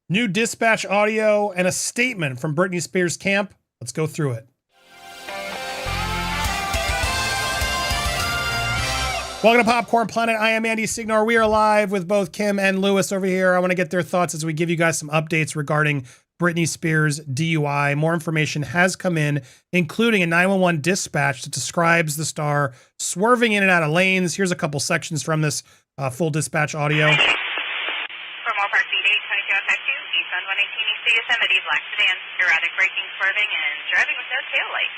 New dispatch audio and a statement from Britney Spears' camp. Let's go through it. Welcome to Popcorn Planet. I am Andy Signore. We are live with both Kim and Lewis over here. I want to get their thoughts as we give you guys some updates regarding Britney Spears' DUI. More information has come in, including a 911 dispatch that describes the star swerving in and out of lanes. Here's a couple sections from this full dispatch audio. From all parts B8, 2252, east on 118 East Yosemite, black sedan, erratic braking, swerving, and driving with no tail light.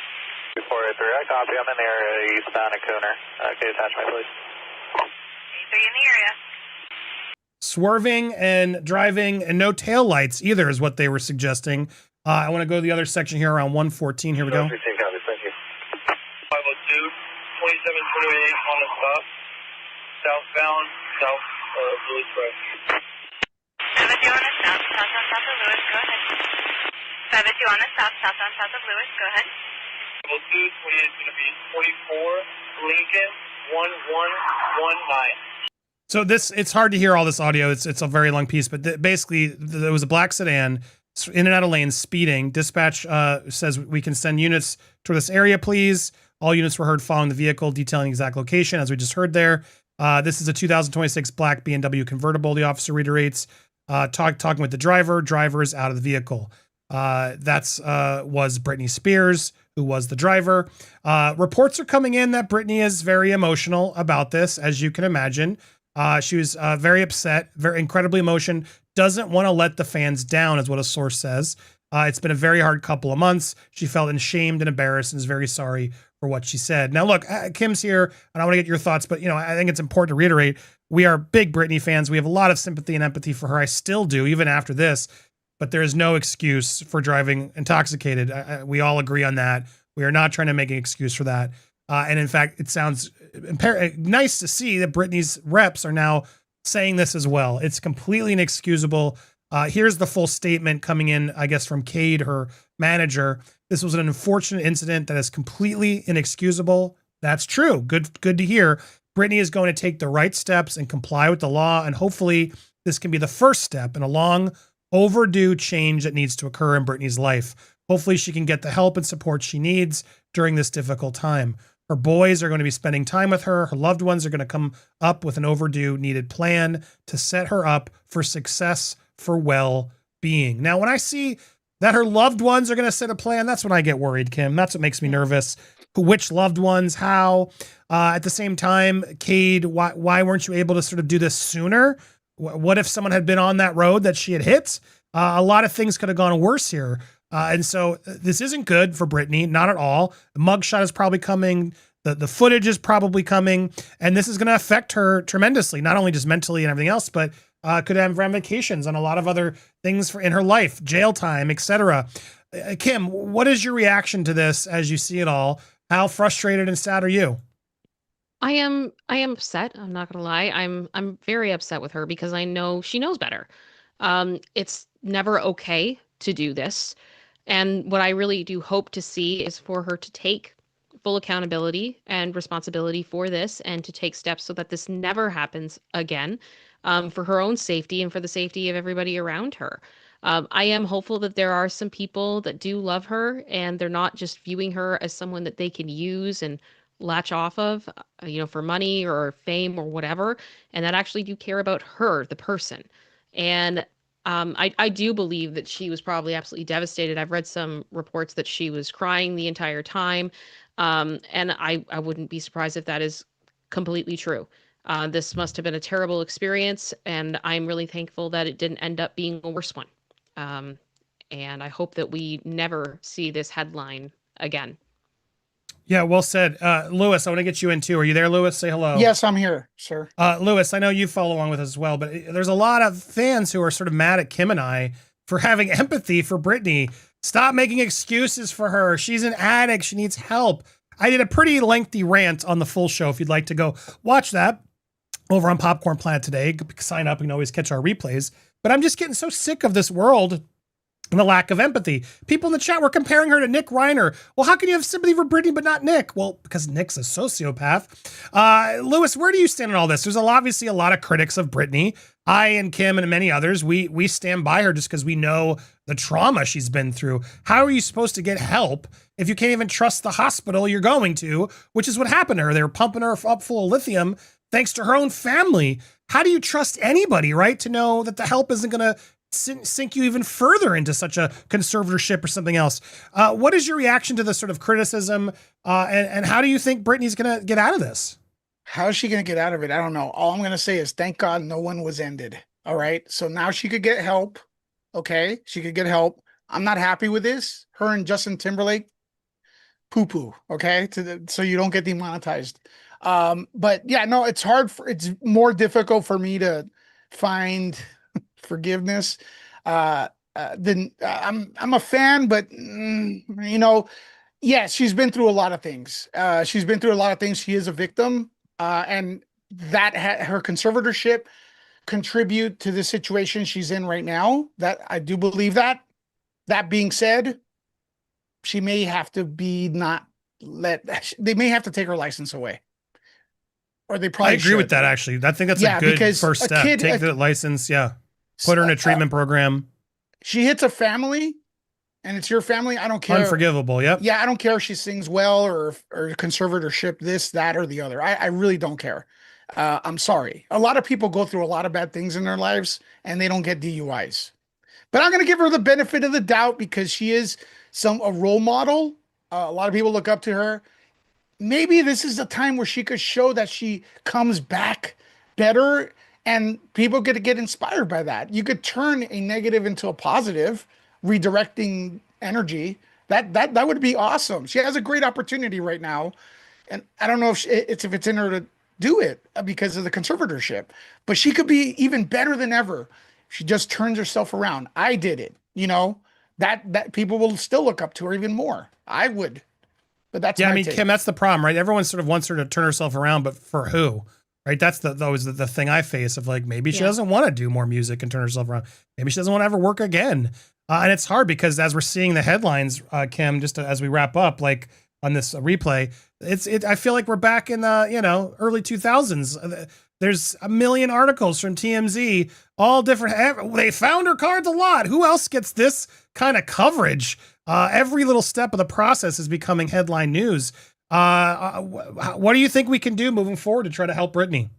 483, I copy. I'm in the area eastbound at Cooner. Okay, attach my please. 83 in the area. Swerving and driving and no tail lights either is what they were suggesting. I want to go to the other section here around 114. Here we go. 15 copy, thank you. 502, 2728 on the stop. Southbound, south of Lewis Road. 72 on the south, south on south of Lewis, go ahead. 72 on the south, south on south of Lewis, go ahead. 502, 28 is going to be 44, Lincoln, 1119. So it's hard to hear all this audio. It's a very long piece, but basically there was a black sedan in and out of lanes speeding. Dispatch says we can send units to this area, please. All units were heard following the vehicle, detailing exact location, as we just heard there. This is a 2026 black BMW convertible, the officer reiterates. Talking with the driver. Driver is out of the vehicle. Was Britney Spears, who was the driver. Reports are coming in that Britney is very emotional about this, as you can imagine. She was very upset, very incredibly emotional, doesn't want to let the fans down, is what a source says. It's been a very hard couple of months. She felt ashamed and embarrassed and is very sorry for what she said. Now, look, Kim's here, and I want to get your thoughts, but I think it's important to reiterate, we are big Britney fans. We have a lot of sympathy and empathy for her. I still do, even after this, but there is no excuse for driving intoxicated. We all agree on that. We are not trying to make an excuse for that. And in fact, it sounds nice to see that Britney's reps are now saying this as well. It's completely inexcusable. Here's the full statement coming in, I guess, from Cade, her manager. This was an unfortunate incident that is completely inexcusable. That's true. Good to hear. Britney is going to take the right steps and comply with the law. And hopefully this can be the first step in a long overdue change that needs to occur in Britney's life. Hopefully she can get the help and support she needs during this difficult time. Her boys are going to be spending time with her. Her loved ones are going to come up with an overdue needed plan to set her up for success, for well-being. Now, when I see that her loved ones are going to set a plan, that's when I get worried, Kim. That's what makes me nervous. Which loved ones, how? At the same time, Cade, why weren't you able to sort of do this sooner? What if someone had been on that road that she had hit? A lot of things could have gone worse here. And so this isn't good for Britney, not at all. The mugshot is probably coming. The footage is probably coming. And this is going to affect her tremendously, not only just mentally and everything else, but could have ramifications on a lot of other things in her life, jail time, etc. Kim, what is your reaction to this as you see it all? How frustrated and sad are you? I am upset. I'm not gonna lie. I'm very upset with her because I know she knows better. It's never okay to do this. And what I really do hope to see is for her to take full accountability and responsibility for this and to take steps so that this never happens again, for her own safety and for the safety of everybody around her. I am hopeful that there are some people that do love her and they're not just viewing her as someone that they can use and latch off of, for money or fame or whatever, and that actually do care about her, the person. And I do believe that she was probably absolutely devastated. I've read some reports that she was crying the entire time, and I wouldn't be surprised if that is completely true. This must have been a terrible experience, and I'm really thankful that it didn't end up being a worse one. And I hope that we never see this headline again. Yeah, well said. Lewis, I want to get you in too. Are you there, Lewis? Say hello. Yes, I'm here, sir. Lewis, I know you follow along with us as well, but there's a lot of fans who are sort of mad at Kim and I for having empathy for Britney. Stop making excuses for her. She's an addict. She needs help. I did a pretty lengthy rant on the full show. If you'd like to go watch that over on Popcorn Planet today, sign up. You can always catch our replays. But I'm just getting so sick of this world and the lack of empathy. People in the chat were comparing her to Nick Reiner. Well, how can you have sympathy for Britney but not Nick? Well, because Nick's a sociopath. Lewis, where do you stand on all this? There's obviously a lot of critics of Britney. I and Kim and many others, we stand by her just because we know the trauma she's been through. How are you supposed to get help if you can't even trust the hospital you're going to, which is what happened to her. They were pumping her up full of lithium thanks to her own family. How do you trust anybody, right, to know that the help isn't going to sink you even further into such a conservatorship or something else? What is your reaction to this sort of criticism? And how do you think Britney's going to get out of this? How is she going to get out of it? I don't know. All I'm going to say is thank God no one was ended. All right. So now she could get help. Okay. She could get help. I'm not happy with this. Her and Justin Timberlake, poo-poo. Okay. So you don't get demonetized. But yeah, no, it's more difficult for me to find forgiveness. Then I'm a fan, but yes, she's been through a lot of things. She is a victim. And that her conservatorship contribute to the situation she's in right now. That I do believe that. That being said, she may have to they may have to take her license away. Or they probably I agree with that, actually. I think that's a good first step. Take the license, put her in a treatment program. She hits a family, and it's your family. I don't care. Unforgivable, yep. Yeah, I don't care if she sings well or conservatorship, this, that, or the other. I really don't care. I'm sorry. A lot of people go through a lot of bad things in their lives, and they don't get DUIs. But I'm going to give her the benefit of the doubt because she is a role model. A lot of people look up to her. Maybe this is the time where she could show that she comes back better, and people get inspired by that. You could turn a negative into a positive, redirecting energy. That would be awesome. She has a great opportunity right now, and I don't know if it's in her to do it because of the conservatorship, but she could be even better than ever. She just turns herself around. I did it, that people will still look up to her even more. I would. But that's I mean, take. Kim, that's the problem, right? Everyone sort of wants her to turn herself around, but for who? Right? That's always the thing I face of like, maybe she doesn't want to do more music and turn herself around. Maybe she doesn't want to ever work again. And it's hard because as we're seeing the headlines, Kim, just as we wrap up, like on this replay, I feel like we're back in the, early 2000s. There's a million articles from TMZ, all different. They found her cards a lot. Who else gets this kind of coverage? Every little step of the process is becoming headline news. What do you think we can do moving forward to try to help Britney?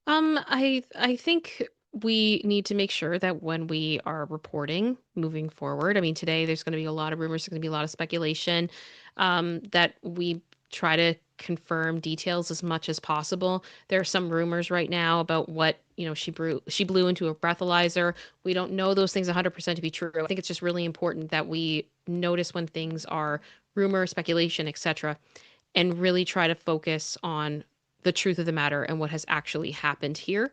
I think we need to make sure that when we are reporting moving forward, I mean, today there's going to be a lot of rumors, there's going to be a lot of speculation, that we try to confirm details as much as possible. There are some rumors right now about what, she blew into a breathalyzer. We don't know those things 100% to be true. I think it's just really important that we notice when things are rumor, speculation, etc., and really try to focus on the truth of the matter and what has actually happened here,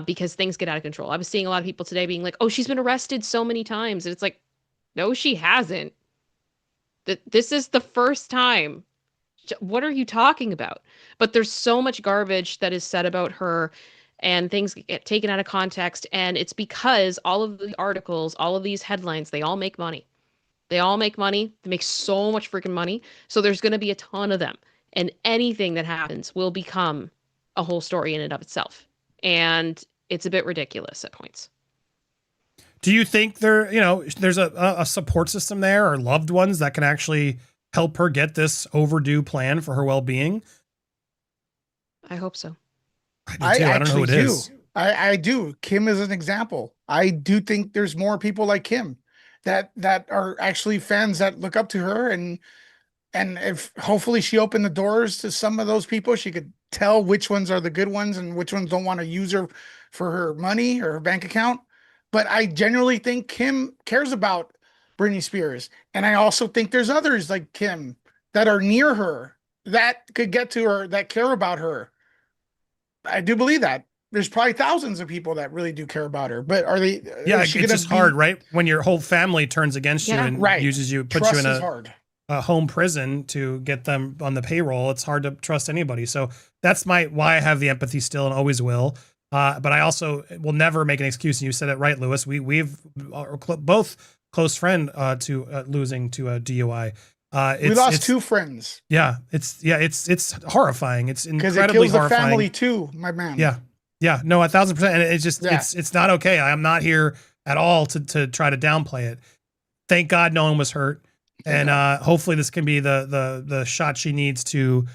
because things get out of control. I was seeing a lot of people today being like, oh, she's been arrested so many times. And it's like, no, she hasn't. This is the first time. What are you talking about? But there's so much garbage that is said about her and things get taken out of context. And it's because all of the articles, all of these headlines, they all make money. They all make money. They make so much freaking money. So there's going to be a ton of them. And anything that happens will become a whole story in and of itself. And it's a bit ridiculous at points. Do you think there's a support system there or loved ones that can actually help her get this overdue plan for her well-being? I hope so. I don't know who it is. I do. Kim is an example. I do think there's more people like Kim that are actually fans that look up to her, and if hopefully she opened the doors to some of those people, she could tell which ones are the good ones and which ones don't want to use her for her money or her bank account. But I genuinely think Kim cares about Britney Spears. And I also think there's others like Kim that are near her that could get to her, that care about her. I do believe that. There's probably thousands of people that really do care about her, but are they? Yeah, it's just hard, right? When your whole family turns against you and uses you, puts you in a home prison to get them on the payroll. It's hard to trust anybody. So that's why I have the empathy still and always will. But I also will never make an excuse. And you said it right, Lewis. We've both close friend to losing to a DUI. We lost 2 friends. Yeah, it's horrifying. It's Because it incredibly kills the horrifying. family too, my man. Yeah, no, 1,000%. And it's just Yeah. it's not okay. I'm not here at all to try to downplay it. Thank God no one was hurt, and hopefully this can be the shot she needs to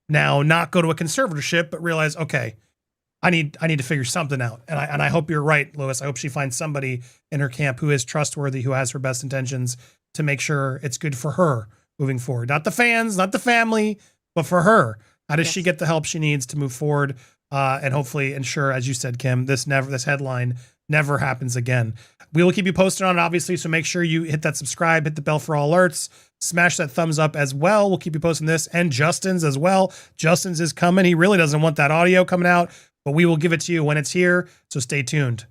now not go to a conservatorship, but realize, okay, I need to figure something out. And I hope you're right, Lewis. I hope she finds somebody in her camp who is trustworthy, who has her best intentions to make sure it's good for her moving forward. Not the fans, not the family, but for her. How does she get the help she needs to move forward? And hopefully ensure, as you said, Kim, this headline never happens again. We will keep you posted on it, obviously. So make sure you hit that subscribe, hit the bell for all alerts, smash that thumbs up as well. We'll keep you posting this, and Justin's as well. Justin's is coming. He really doesn't want that audio coming out, but we will give it to you when it's here. So stay tuned.